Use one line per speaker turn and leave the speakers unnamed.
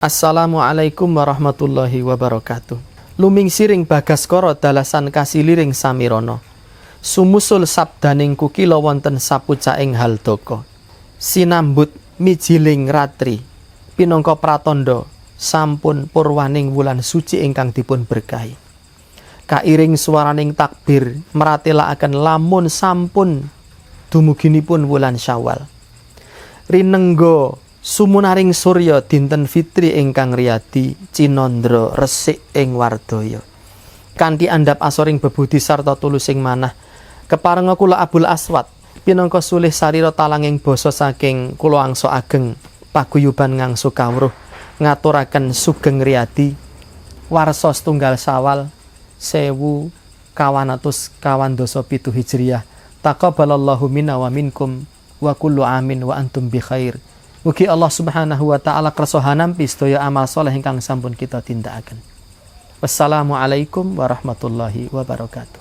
Assalamualaikum warahmatullahi wabarakatuh. Lumingsiring Bagaskara dalasan kasiliring samirana. Sumusul sabdaning kukila wonten sapucaing haldaka. Sinambut mijiling ratri pinangka pratandha sampun purwaning wulan suci ingkang dipun berkahi. Kairing swaraning takbir meratelaken lamun sampun dumuginipun wulan Syawal. Rinengga sumunaring surya dinten fitri ingkang riyadi cinandra resik ing wardaya. Kanthi andhap asoring bebudi sarta tulusing manah keparenga kula Abul Aswad pinangka sulih sarira talanging basa saking kula angsa ageng paguyuban ngangsu kawruh ngaturaken sugeng riyadi warsa setunggal Syawal 1427 Hijriah. Taqabbalallahu minna wa minkum wa kullu amin wa antum bi khair. Mugi Allah Subhanahu wa taala kersa nampi sedaya amal saleh ingkang sampun kita tindakaken. Wassalamualaikum warahmatullahi wabarakatuh.